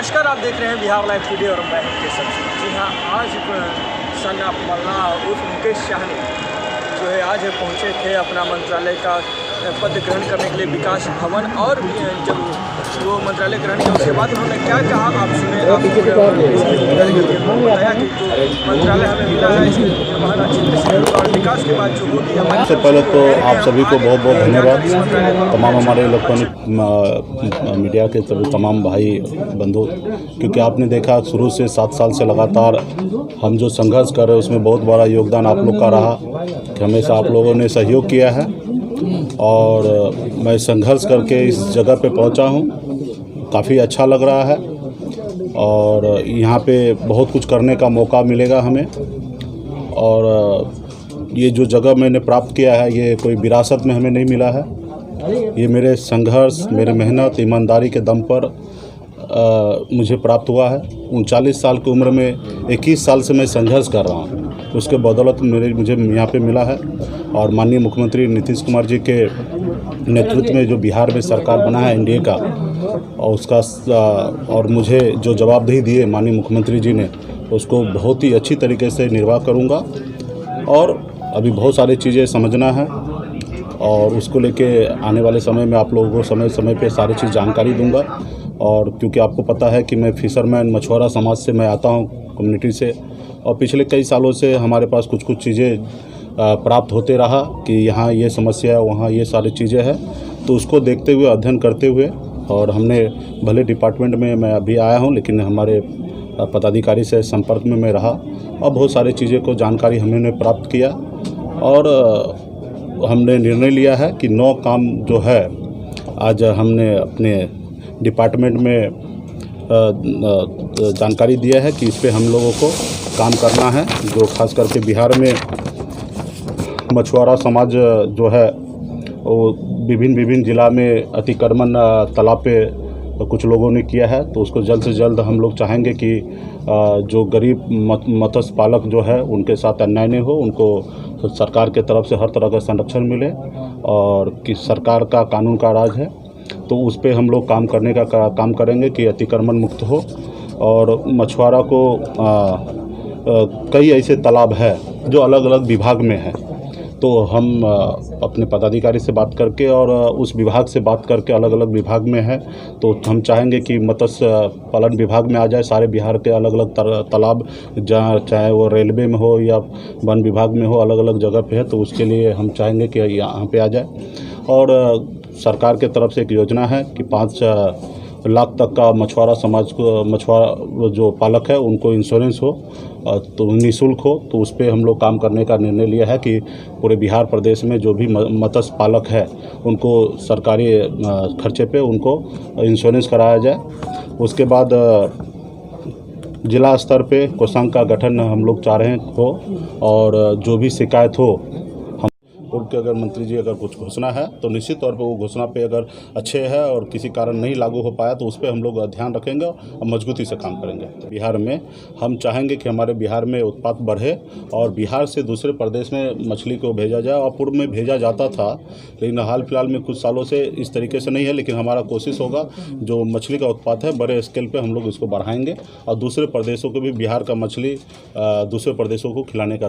नमस्कार, आप देख रहे हैं बिहार लाइव टुडे और मैं हूं केशव सिंह। जी हाँ, आज सन ऑफ मल्लाह उर्फ मुकेश सहनी जो है आज पहुंचे थे अपना मंत्रालय का पद ग्रहण करने के लिए विकास भवन। और जब वो मंत्रालय ग्रहण किया उसके बाद उन्होंने क्या कहा आप सुने। बताया कि जो मंत्रालय हमें मिला है इसके निर्वहन अच्छी तरह से होगा और विकास के बाद जो होगी। सबसे पहले तो आप सभी को बहुत बहुत धन्यवाद, तमाम हमारे इलेक्ट्रॉनिक मीडिया के सभी तमाम भाई बंधु, क्योंकि आपने देखा शुरू से 7 साल से लगातार हम जो संघर्ष कर रहे हैं उसमें बहुत बड़ा योगदान आप लोग का रहा कि हमेशा आप लोगों ने सहयोग किया है। और मैं संघर्ष करके इस जगह पे पहुंचा हूं, काफ़ी अच्छा लग रहा है और यहाँ पे बहुत कुछ करने का मौका मिलेगा हमें। और ये जो जगह मैंने प्राप्त किया है ये कोई विरासत में हमें नहीं मिला है, ये मेरे संघर्ष, मेरे मेहनत, ईमानदारी के दम पर मुझे प्राप्त हुआ है। 39 साल की उम्र में 21 साल से मैं संघर्ष कर रहा हूँ, उसके बदौलत मुझे यहाँ पे मिला है। और माननीय मुख्यमंत्री नीतीश कुमार जी के नेतृत्व में जो बिहार में सरकार बना है एनडीए का, और उसका और मुझे जो जवाबदेही दिए माननीय मुख्यमंत्री जी ने, उसको बहुत ही अच्छी तरीके से निर्वाह करूँगा। और अभी बहुत सारी चीज़ें समझना है और उसको लेके आने वाले समय में आप लोगों को समय समय पे सारी चीज़ जानकारी दूंगा। और क्योंकि आपको पता है कि मैं फिशरमैन मछुआरा समाज से मैं आता हूं, कम्युनिटी से, और पिछले कई सालों से हमारे पास कुछ कुछ चीज़ें प्राप्त होते रहा कि यहाँ ये समस्या है, वहाँ ये सारी चीज़ें हैं। तो उसको देखते हुए, अध्ययन करते हुए, और हमने भले डिपार्टमेंट में मैं अभी आया हूँ लेकिन हमारे पदाधिकारी से संपर्क में मैं रहा और बहुत सारी चीज़ें को जानकारी हमने प्राप्त किया। और हमने निर्णय लिया है कि 9 काम जो है आज हमने अपने डिपार्टमेंट में जानकारी दिया है कि इस पे हम लोगों को काम करना है। जो खास करके बिहार में मछुआरा समाज जो है वो विभिन्न ज़िला में अतिक्रमण तालाब पे कुछ लोगों ने किया है, तो उसको जल्द से जल्द हम लोग चाहेंगे कि जो गरीब मत्स्य पालक जो है उनके साथ अन्याय नहीं हो, उनको सरकार के तरफ से हर तरह का संरक्षण मिले और कि सरकार का कानून का राज है। तो उस पे हम लोग काम करने का काम करेंगे कि अतिक्रमण मुक्त हो। और मछुआरा को कई ऐसे तालाब है जो अलग अलग विभाग में है, तो हम अपने पदाधिकारी से बात करके और उस विभाग से बात करके अलग अलग विभाग में है, तो हम चाहेंगे कि मत्स्य पालन विभाग में आ जाए सारे बिहार के अलग अलग तालाब, जहाँ चाहे वो रेलवे में हो या वन विभाग में हो, अलग अलग जगह पे है। तो उसके लिए हम चाहेंगे कि यहाँ पे आ जाए। और सरकार के तरफ से एक योजना है कि 5 लाख तक का मछुआरा समाज को, मछुआरा जो पालक है उनको इंश्योरेंस हो तो निःशुल्क हो। तो उस पर हम लोग काम करने का निर्णय लिया है कि पूरे बिहार प्रदेश में जो भी मत्स्य पालक है उनको सरकारी खर्चे पे उनको इंश्योरेंस कराया जाए। उसके बाद जिला स्तर पे कोषांग का गठन हम लोग चाह रहे हैं हो, और जो भी शिकायत हो उनके अगर मंत्री जी अगर कुछ घोषणा है तो निश्चित तौर पे वो घोषणा पे अगर अच्छे है और किसी कारण नहीं लागू हो पाया तो उस पर हम लोग ध्यान रखेंगे और मजबूती से काम करेंगे। बिहार में हम चाहेंगे कि हमारे बिहार में उत्पाद बढ़े और बिहार से दूसरे प्रदेश में मछली को भेजा जाए। और पूर्व में भेजा जाता था लेकिन हाल फिलहाल में कुछ सालों से इस तरीके से नहीं है, लेकिन हमारा कोशिश होगा जो मछली का उत्पाद है बड़े स्केल पर हम लोग इसको बढ़ाएंगे और दूसरे प्रदेशों को भी बिहार का मछली दूसरे प्रदेशों को खिलाने का